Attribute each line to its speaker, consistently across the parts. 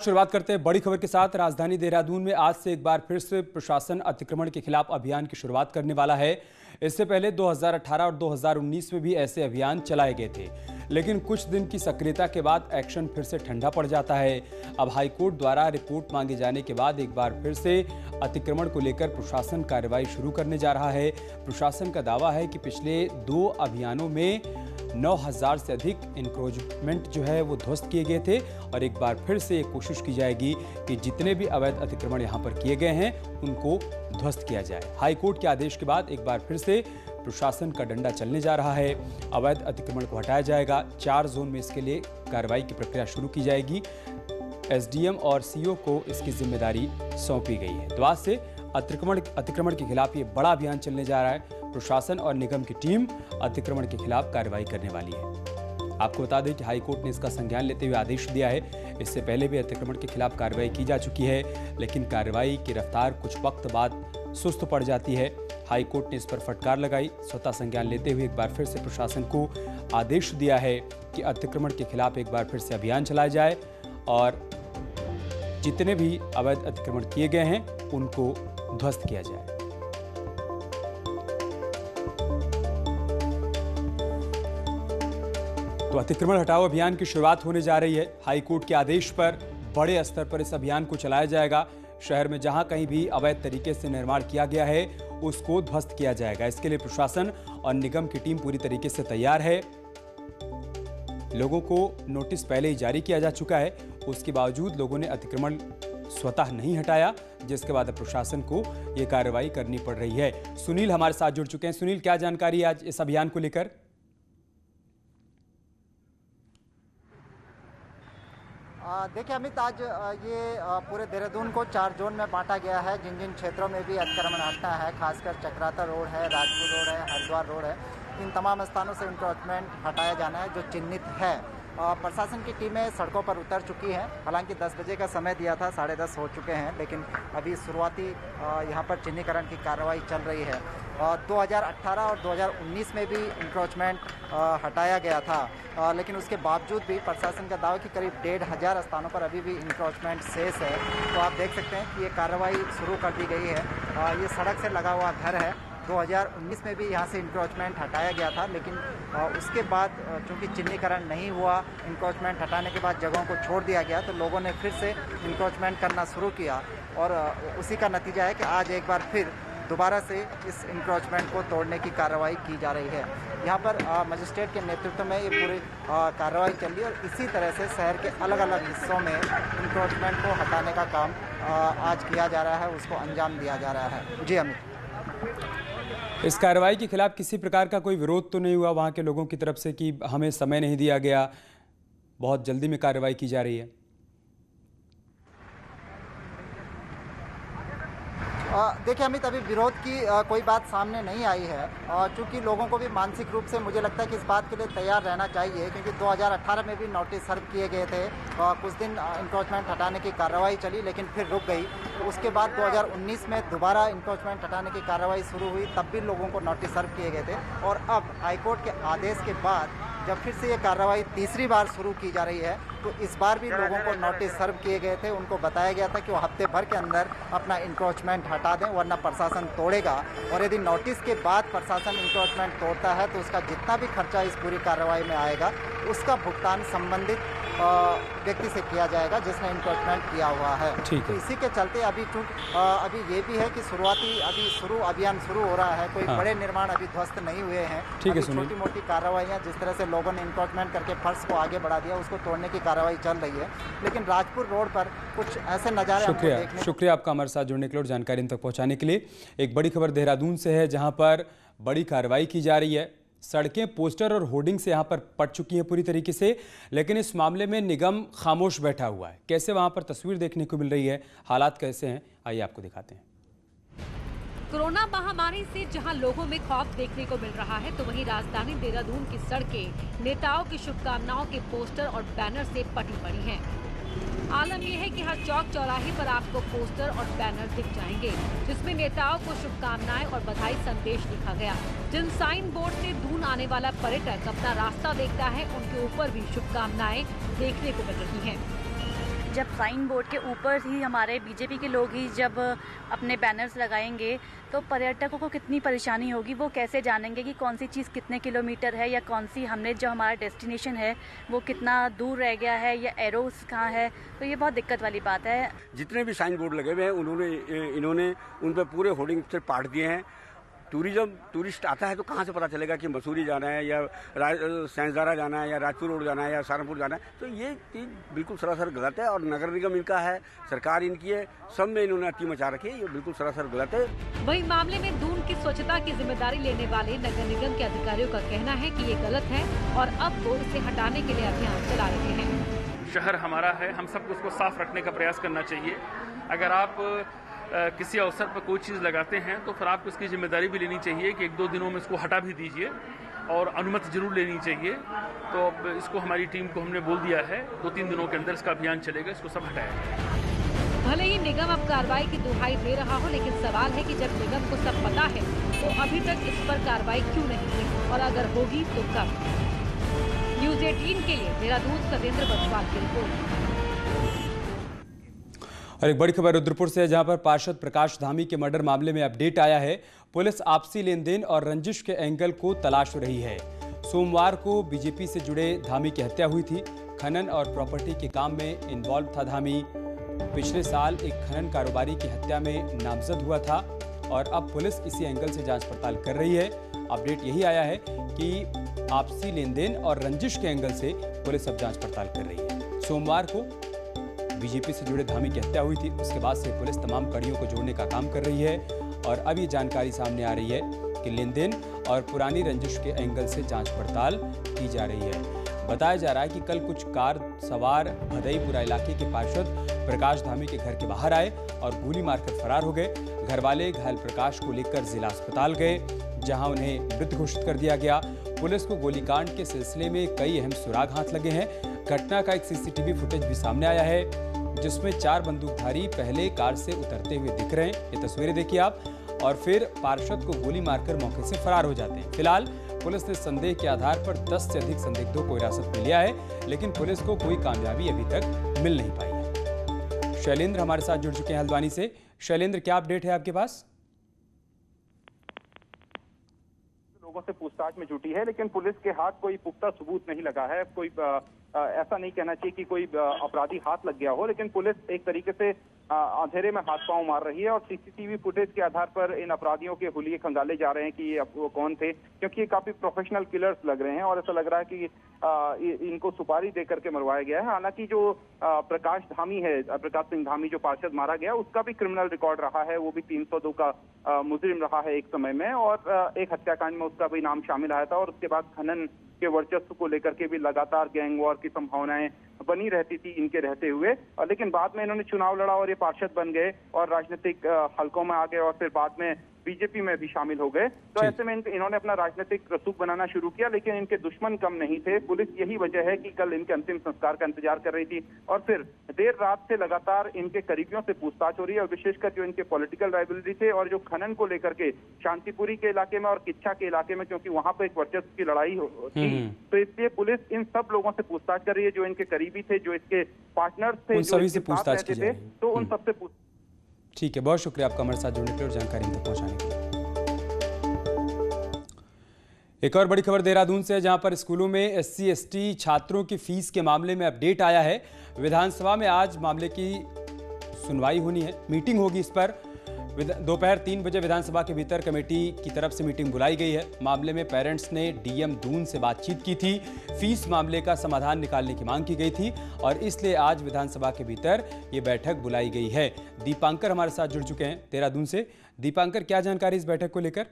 Speaker 1: शुरुआत करते हैं बड़ी खबर के साथ। राजधानी देहरादून में आज से एक बार फिर से प्रशासन अतिक्रमण के खिलाफ अभियान की शुरुआत करने वाला है। इससे पहले 2018 और 2019 में भी ऐसे अभियान चलाए गए थे, लेकिन कुछ दिन की सक्रियता के बाद एक्शन फिर से ठंडा पड़ जाता है। अब हाईकोर्ट द्वारा रिपोर्ट मांगे जाने के बाद एक बार फिर से अतिक्रमण को लेकर प्रशासन कार्रवाई शुरू करने जा रहा है। प्रशासन का दावा है कि पिछले 2 अभियानों में 9000 से अधिक इंक्रोचमेंट जो है वो ध्वस्त किए गए थे और एक बार फिर से ये कोशिश की जाएगी कि जितने भी अवैध अतिक्रमण यहाँ पर किए गए हैं उनको ध्वस्त किया जाए। हाईकोर्ट के आदेश के बाद एक बार फिर से प्रशासन का डंडा चलने जा रहा है। अवैध अतिक्रमण को हटाया जाएगा। 4 जोन में इसके लिए कार्रवाई की प्रक्रिया शुरू की जाएगी। एसडीएम और सीओ को इसकी जिम्मेदारी सौंपी गई है। तो आज से अतिक्रमण के खिलाफ ये बड़ा अभियान चलने जा रहा है। प्रशासन और निगम की टीम अतिक्रमण के खिलाफ कार्रवाई करने वाली है। आपको बता दें कि हाईकोर्ट ने इसका संज्ञान लेते हुए आदेश दिया है। इससे पहले भी अतिक्रमण के खिलाफ कार्रवाई की जा चुकी है, लेकिन कार्रवाई की रफ्तार कुछ वक्त बाद सुस्त पड़ जाती है। हाईकोर्ट ने इस पर फटकार लगाई। स्वतः संज्ञान लेते हुए एक बार फिर से प्रशासन को आदेश दिया है कि अतिक्रमण के खिलाफ एक बार फिर से अभियान चलाया जाए और जितने भी अवैध अतिक्रमण किए गए हैं उनको ध्वस्त किया जाए। तो अतिक्रमण हटाओ अभियान की शुरुआत होने जा रही है। हाईकोर्ट के आदेश पर बड़े स्तर पर इस अभियान को चलाया जाएगा। शहर में जहां कहीं भी अवैध तरीके से निर्माण किया गया है उसको ध्वस्त किया जाएगा। इसके लिए प्रशासन और निगम की टीम पूरी तरीके से तैयार है। लोगों को नोटिस पहले ही जारी किया जा चुका है, उसके बावजूद लोगों ने अतिक्रमण स्वतः नहीं हटाया, जिसके बाद प्रशासन को यह कार्रवाई करनी पड़ रही है। सुनील हमारे साथ जुड़ चुके हैं। सुनील, क्या जानकारी है आज इस अभियान को लेकर?
Speaker 2: देखिए अमित, आज ये पूरे देहरादून को 4 जोन में बांटा गया है। जिन जिन क्षेत्रों में भी अतिक्रमण हटना है, खासकर चक्राता रोड है, राजपुर रोड है, हरिद्वार रोड है, इन तमाम स्थानों से इंक्रोचमेंट हटाया जाना है जो चिन्हित है। प्रशासन की टीमें सड़कों पर उतर चुकी हैं। हालांकि 10 बजे का समय दिया था, 10:30 हो चुके हैं, लेकिन अभी शुरुआती यहाँ पर चिन्हीकरण की कार्रवाई चल रही है। 2018 और 2019 में भी इंक्रोचमेंट हटाया गया था, लेकिन उसके बावजूद भी प्रशासन का दावा कि करीब 1500 स्थानों पर अभी भी इंक्रोचमेंट शेष है। तो आप देख सकते हैं कि ये कार्रवाई शुरू कर दी गई है। ये सड़क से लगा हुआ घर है। 2019 में भी यहाँ से इंक्रोचमेंट हटाया गया था, लेकिन उसके बाद चूँकि चिन्हीकरण नहीं हुआ, इंक्रोचमेंट हटाने के बाद जगहों को छोड़ दिया गया, तो लोगों ने फिर से इंक्रोचमेंट करना शुरू किया और उसी का नतीजा है कि आज एक बार फिर दोबारा से इस इंक्रोचमेंट को तोड़ने की कार्रवाई की जा रही है। यहाँ पर मजिस्ट्रेट के नेतृत्व में ये पूरी कार्रवाई चल रही है और इसी तरह से शहर के अलग अलग हिस्सों में इंक्रोचमेंट को हटाने का काम आज किया जा रहा है, उसको अंजाम दिया जा रहा है। जी अमित,
Speaker 1: इस कार्रवाई के खिलाफ किसी प्रकार का कोई विरोध तो नहीं हुआ वहां के लोगों की तरफ से कि हमें समय नहीं दिया गया, बहुत जल्दी में कार्रवाई की जा रही है?
Speaker 2: देखिए अमित, अभी विरोध की कोई बात सामने नहीं आई है। चूँकि लोगों को भी मानसिक रूप से मुझे लगता है कि इस बात के लिए तैयार रहना चाहिए, क्योंकि 2018 में भी नोटिस सर्व किए गए थे। कुछ दिन इंक्रोचमेंट हटाने की कार्रवाई चली, लेकिन फिर रुक गई। उसके बाद 2019 में दोबारा इंक्रोचमेंट हटाने की कार्रवाई शुरू हुई, तब भी लोगों को नोटिस सर्व किए गए थे। और अब हाईकोर्ट के आदेश के बाद जब फिर से ये कार्रवाई तीसरी बार शुरू की जा रही है, तो इस बार भी लोगों को नोटिस सर्व किए गए थे। उनको बताया गया था कि वो हफ्ते भर के अंदर अपना इंक्रोचमेंट हटा दें, वरना प्रशासन तोड़ेगा। और यदि नोटिस के बाद प्रशासन इंक्रोचमेंट तोड़ता है तो उसका जितना भी खर्चा इस पूरी कार्रवाई में आएगा उसका भुगतान संबंधित व्यक्ति से किया जाएगा जिसने इंक्रोचमेंट किया हुआ है। तो इसी के चलते अभी अभी ये भी है कि अभियान शुरू हो रहा है। कोई बड़े निर्माण अभी ध्वस्त नहीं हुए हैं। छोटी मोटी कार्रवाइयाँ, जिस तरह से लोगों ने इंक्रोचमेंट करके फर्श को आगे बढ़ा दिया, उसको तोड़ने की कार्रवाई चल रही है। लेकिन राजपुर रोड पर कुछ ऐसे नज़ारे।
Speaker 1: शुक्रिया आपका हमारे साथ जुड़ने के लिए और जानकारी इन तक पहुँचाने के लिए। एक बड़ी खबर देहरादून से है, जहाँ पर बड़ी कार्रवाई की जा रही है। सड़कें पोस्टर और होर्डिंग से यहाँ पर पट चुकी हैं पूरी तरीके से, लेकिन इस मामले में निगम खामोश बैठा हुआ है। कैसे वहाँ पर तस्वीर देखने को मिल रही है, हालात कैसे हैं, आइए आपको दिखाते हैं।
Speaker 3: कोरोना महामारी से जहां लोगों में खौफ देखने को मिल रहा है, तो वहीं राजधानी देहरादून की सड़कें नेताओं की शुभकामनाओं के पोस्टर और बैनर से पटी पड़ी हैं। आलम यह है कि हर चौक चौराहे पर आपको पोस्टर और बैनर दिख जाएंगे, जिसमें नेताओं को शुभकामनाएं और बधाई संदेश लिखा गया। जिन साइन बोर्ड से दून आने वाला पर्यटक अपना रास्ता देखता है, उनके ऊपर भी शुभकामनाएं देखने को मिल रही हैं।
Speaker 4: जब साइन बोर्ड के ऊपर ही हमारे बीजेपी के लोग ही जब अपने बैनर्स लगाएंगे तो पर्यटकों को कितनी परेशानी होगी। वो कैसे जानेंगे कि कौन सी चीज़ कितने किलोमीटर है या कौन सी हमने जो हमारा डेस्टिनेशन है वो कितना दूर रह गया है या एरोस कहाँ है। तो ये बहुत दिक्कत वाली बात है।
Speaker 5: जितने भी साइन बोर्ड लगे हुए हैं इन्होंने उन पर पूरे होर्डिंग से पाट दिए हैं। टूरिस्ट आता है तो कहाँ से पता चलेगा कि मसूरी जाना है या सैंसदारा जाना है या राजपुर रोड जाना है या सहारनपुर जाना है। तो ये चीज़ बिल्कुल सरासर गलत है और नगर निगम इनका है, सरकार इनकी है, सब में इन्होंने अति मचा रखी है। ये बिल्कुल सरासर गलत है।
Speaker 3: वहीं मामले में दून की स्वच्छता की जिम्मेदारी लेने वाले नगर निगम के अधिकारियों का कहना है कि ये गलत है और अब वो इसे हटाने के लिए अभियान चला रहे हैं।
Speaker 6: शहर हमारा है, हम सबको उसको साफ रखने का प्रयास करना चाहिए। अगर आप किसी अवसर पर कोई चीज़ लगाते हैं तो फिर आपको इसकी जिम्मेदारी भी लेनी चाहिए कि 1-2 दिनों में इसको हटा भी दीजिए और अनुमति जरूर लेनी चाहिए। तो अब इसको हमारी टीम को हमने बोल दिया है 2-3 दिनों के अंदर इसका अभियान चलेगा, इसको सब हटाया जाएगा।
Speaker 3: भले ही निगम अब कार्रवाई की दुहाई दे रहा हो, लेकिन सवाल है कि जब निगम को सब पता है तो अभी तक इस पर कार्रवाई क्यों नहीं हुई और अगर होगी तो कब। न्यूज़ 18 के लिए देहरादून से सतेंद्र बंसवाल की रिपोर्ट।
Speaker 1: और एक बड़ी खबर रुद्रपुर से है, जहां पर पार्षद प्रकाश धामी के मर्डर मामले में अपडेट आया है। पुलिस आपसी लेन देन और रंजिश के एंगल को तलाश रही है। सोमवार को बीजेपी से जुड़े धामी की हत्या हुई थी। खनन और प्रॉपर्टी के काम में इन्वॉल्व था धामी। पिछले साल एक खनन कारोबारी की हत्या में नामजद हुआ था और अब पुलिस इसी एंगल से जांच पड़ताल कर रही है। अपडेट यही आया है कि आपसी लेन देन और रंजिश के एंगल से पुलिस अब जांच पड़ताल कर रही है। सोमवार को बीजेपी से जुड़े धामी की हत्या हुई थी, उसके बाद से पुलिस तमाम कड़ियों को जोड़ने का काम कर रही है और अब ये जानकारी सामने आ रही है कि लेन देन और पुरानी रंजिश के एंगल से जांच पड़ताल की जा रही है। बताया जा रहा है कि कल कुछ कार सवार भदईपुरा इलाके के पार्षद प्रकाश धामी के घर के बाहर आए और गोली मारकर फरार हो गए। घरवाले घायल प्रकाश को लेकर जिला अस्पताल गए, जहां उन्हें मृत घोषित कर दिया गया। पुलिस को गोलीकांड के सिलसिले में कई अहम सुराग हाथ लगे हैं। घटना का एक सीसीटीवी फुटेज भी सामने आया है, जिसमें 4 बंदूकधारी पहले कार से उतरते हुए दिख रहे हैं। ये तस्वीरें देखिए आप, और फिर पार्षद को गोली मारकर मौके से फरार हो जाते हैं। फिलहाल पुलिस ने संदेह के आधार पर 10 से अधिक संदिग्धों को हिरासत में लिया है, लेकिन पुलिस को कोई कामयाबी अभी तक मिल नहीं पाई है। शैलेंद्र हमारे साथ जुड़ चुके हैं हल्द्वानी से। शैलेंद्र, क्या अपडेट है आपके पास?
Speaker 7: लोगों से पूछताछ में जुटी है, लेकिन पुलिस के हाथ कोई पुख्ता सबूत नहीं लगा है। कोई ऐसा नहीं कहना चाहिए कि कोई अपराधी हाथ लग गया हो, लेकिन पुलिस एक तरीके से अंधेरे में हाथ पांव मार रही है और सीसीटीवी फुटेज के आधार पर इन अपराधियों के हुलिये खंगाले जा रहे हैं कि ये वो कौन थे, क्योंकि ये काफी प्रोफेशनल किलर्स लग रहे हैं और ऐसा लग रहा है कि इनको सुपारी दे करके मरवाया गया है। हालांकि जो प्रकाश धामी है, प्रकाश सिंह धामी जो पार्षद मारा गया, उसका भी क्रिमिनल रिकॉर्ड रहा है। वो भी 302 का मुजरिम रहा है एक समय में और एक हत्याकांड में उसका भी नाम शामिल आया था और उसके बाद खनन के वर्चस्व को लेकर के भी लगातार गैंग वॉर की संभावनाएं बनी रहती थी इनके रहते हुए। लेकिन बाद में इन्होंने चुनाव लड़ा और ये पार्षद बन गए और राजनीतिक हलकों में आ गए और फिर बाद में बीजेपी में भी शामिल हो गए। तो ऐसे में इन्होंने अपना राजनीतिक रसूख बनाना शुरू किया, लेकिन इनके दुश्मन कम नहीं थे। पुलिस यही वजह है कि कल इनके अंतिम संस्कार का इंतजार कर रही थी और फिर देर रात से लगातार इनके करीबियों से पूछताछ हो रही है और विशेषकर जो इनके पॉलिटिकल राइवलरी थे और जो खनन को लेकर के शांतिपुरी के इलाके में और किच्छा के इलाके में, क्योंकि वहां पर एक वर्चस्व की लड़ाई थी, तो इसलिए पुलिस इन सब लोगों से पूछताछ कर रही है जो इनके करीबी थे, जो इसके पार्टनर्स थे,
Speaker 1: उन सभी से पूछताछ की
Speaker 7: थे, तो उन सबसे
Speaker 1: ठीक है, बहुत शुक्रिया आपका हमारे साथ जुड़ने के लिए और जानकारी तक पहुंचाने के लिए। एक और बड़ी खबर देहरादून से है, जहां पर स्कूलों में SC/ST छात्रों की फीस के मामले में अपडेट आया है। विधानसभा में आज मामले की सुनवाई होनी है, मीटिंग होगी इस पर। दोपहर 3 बजे विधानसभा के भीतर कमेटी की तरफ से मीटिंग बुलाई गई है। मामले में पेरेंट्स ने DM दून से बातचीत की थी, फीस मामले का समाधान निकालने की मांग की गई थी और इसलिए आज विधानसभा के भीतर ये बैठक बुलाई गई है। दीपांकर हमारे साथ जुड़ चुके हैं देहरादून से। दीपांकर, क्या जानकारी इस बैठक को लेकर?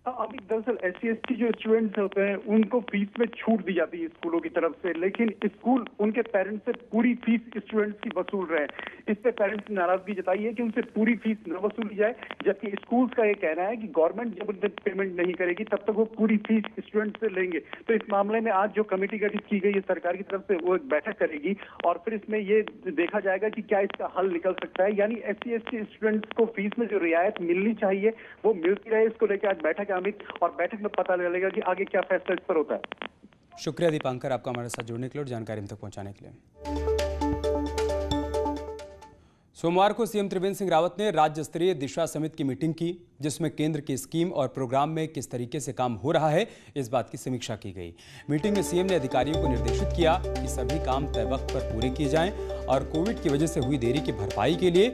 Speaker 8: अभी दरअसल SC/ST जो स्टूडेंट्स होते हैं उनको फीस में छूट दी जाती है स्कूलों की तरफ से, लेकिन स्कूल उनके पेरेंट्स से पूरी फीस स्टूडेंट्स की वसूल रहे हैं। इस पे पेरेंट्स ने नाराजगी जताई है कि उनसे पूरी फीस न वसूली जाए, जबकि स्कूल्स का ये कहना है कि गवर्नमेंट जब उनसे पेमेंट नहीं करेगी तब तक वो पूरी फीस स्टूडेंट से लेंगे। तो इस मामले में आज जो कमेटी गठित की गई है सरकार की तरफ से, वो एक बैठक करेगी और फिर इसमें ये देखा जाएगा कि क्या इसका हल निकल सकता है। यानी SC/ST स्टूडेंट्स को फीस में जो रियायत मिलनी चाहिए वो मिलती रहे, इसको लेकर आज बैठक और बैठक में पता चलेगा कि आगे क्या फैसला इस पर होता है।
Speaker 1: शुक्रिया दीपांकर आपका हमारे साथ जुड़ने के लिए और जानकारी हम तक पहुंचाने के लिए। सोमवार को सीएम त्रिवेंद्र सिंह रावत ने राज्य स्तरीय दिशा समिति की मीटिंग की, जिसमें केंद्र की स्कीम और प्रोग्राम में किस तरीके से काम हो रहा है इस बात की समीक्षा की गई। मीटिंग में सीएम ने अधिकारियों को निर्देशित किया कि सभी काम तय वक्त पर पूरे किए जाएं और कोविड की वजह से हुई देरी की भरपाई के लिए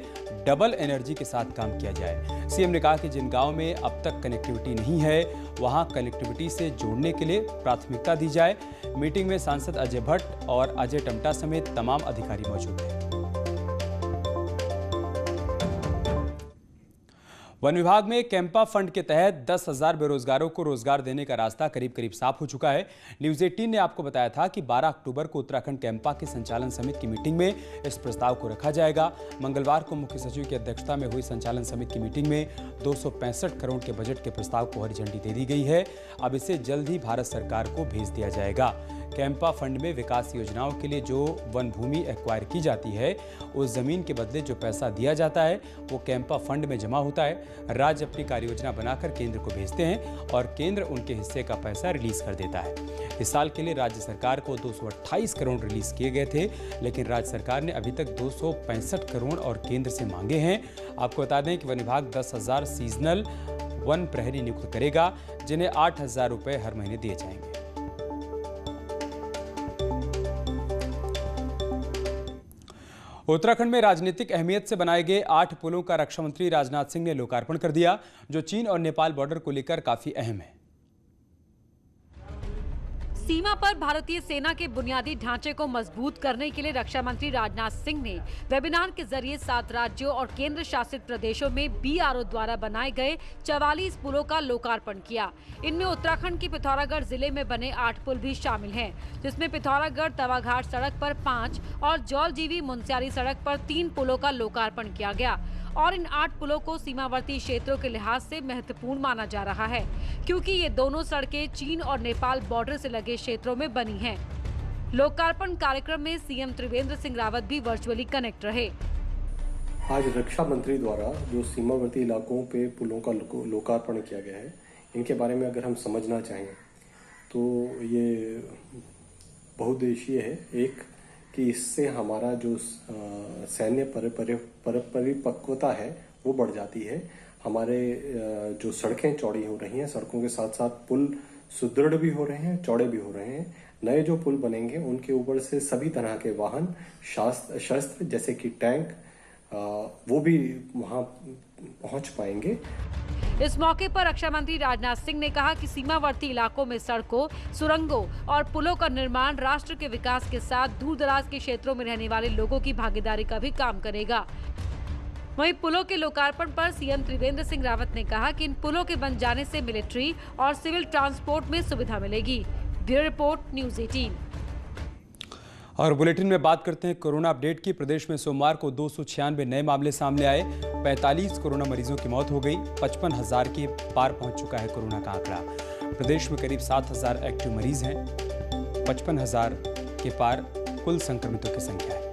Speaker 1: डबल एनर्जी के साथ काम किया जाए। सीएम ने कहा कि जिन गाँव में अब तक कनेक्टिविटी नहीं है वहां कनेक्टिविटी से जोड़ने के लिए प्राथमिकता दी जाए। मीटिंग में सांसद अजय भट्ट और अजय टमटा समेत तमाम अधिकारी मौजूद थे। वन विभाग में कैंपा फंड के तहत 10,000 बेरोजगारों को रोजगार देने का रास्ता करीब करीब साफ हो चुका है। न्यूज 18 ने आपको बताया था कि 12 अक्टूबर को उत्तराखंड कैंपा की संचालन समिति की मीटिंग में इस प्रस्ताव को रखा जाएगा। मंगलवार को मुख्य सचिव की अध्यक्षता में हुई संचालन समिति की मीटिंग में 265 करोड़ के बजट के प्रस्ताव को हरी झंडी दे दी गई है। अब इसे जल्द ही भारत सरकार को भेज दिया जाएगा। कैंपा फंड में विकास योजनाओं के लिए जो वन भूमि एक्वायर की जाती है, उस जमीन के बदले जो पैसा दिया जाता है वो कैंपा फंड में जमा होता है। राज्य अपनी कार्ययोजना बनाकर केंद्र को भेजते हैं और केंद्र उनके हिस्से का पैसा रिलीज कर देता है। इस साल के लिए राज्य सरकार को 228 करोड़ रिलीज किए गए थे, लेकिन राज्य सरकार ने अभी तक 265 करोड़ और केंद्र से मांगे हैं। आपको बता दें कि वन विभाग 10,000 सीजनल वन प्रहरी नियुक्त करेगा, जिन्हें 8,000 रुपए हर महीने दिए जाएंगे। उत्तराखंड में राजनीतिक अहमियत से बनाए गए 8 पुलों का रक्षा मंत्री राजनाथ सिंह ने लोकार्पण कर दिया, जो चीन और नेपाल बॉर्डर को लेकर काफी अहम है।
Speaker 3: सीमा पर भारतीय सेना के बुनियादी ढांचे को मजबूत करने के लिए रक्षा मंत्री राजनाथ सिंह ने वेबिनार के जरिए 7 राज्यों और केंद्र शासित प्रदेशों में BRO द्वारा बनाए गए 44 पुलों का लोकार्पण किया। इनमें उत्तराखंड के पिथौरागढ़ जिले में बने 8 पुल भी शामिल हैं, जिसमें पिथौरागढ़ तवाघाट सड़क पर 5 और जौलजीबी मुनस्यारी सड़क पर 3 पुलों का लोकार्पण किया गया। और इन 8 पुलों को सीमावर्ती क्षेत्रों के लिहाज से महत्वपूर्ण माना जा रहा है, क्योंकि ये दोनों सड़कें चीन और नेपाल बॉर्डर से लगे क्षेत्रों में बनी हैं। लोकार्पण कार्यक्रम में सीएम त्रिवेंद्र सिंह रावत भी वर्चुअली कनेक्ट रहे।
Speaker 9: आज रक्षा मंत्री द्वारा जो सीमावर्ती इलाकों पे पुलों का लोकार्पण किया गया है, इनके बारे में अगर हम समझना चाहें तो ये बहुउद्देशीय है। एक कि इससे हमारा जो सैन्य परिपक्वता है वो बढ़ जाती है। हमारे जो सड़कें चौड़ी हो रही हैं, सड़कों के साथ साथ पुल सुदृढ़ भी हो रहे हैं, चौड़े भी हो रहे हैं। नए जो पुल बनेंगे उनके ऊपर से सभी तरह के वाहन, शस्त्र जैसे कि टैंक, वो भी वहां पहुंच पाएंगे।
Speaker 3: इस मौके पर रक्षा मंत्री राजनाथ सिंह ने कहा कि सीमावर्ती इलाकों में सड़कों, सुरंगों और पुलों का निर्माण राष्ट्र के विकास के साथ दूर दराज के क्षेत्रों में रहने वाले लोगों की भागीदारी का भी काम करेगा। वहीं पुलों के लोकार्पण पर सीएम त्रिवेंद्र सिंह रावत ने कहा कि इन पुलों के बन जाने से मिलिट्री और सिविल ट्रांसपोर्ट में सुविधा मिलेगी। Bureau report, news 18।
Speaker 1: और बुलेटिन में बात करते हैं कोरोना अपडेट की। प्रदेश में सोमवार को 296 नए मामले सामने आए। 45 कोरोना मरीजों की मौत हो गई। 55,000 के पार पहुंच चुका है कोरोना का आंकड़ा। प्रदेश में करीब 7,000 एक्टिव मरीज हैं। 55,000 के पार कुल संक्रमितों की संख्या है।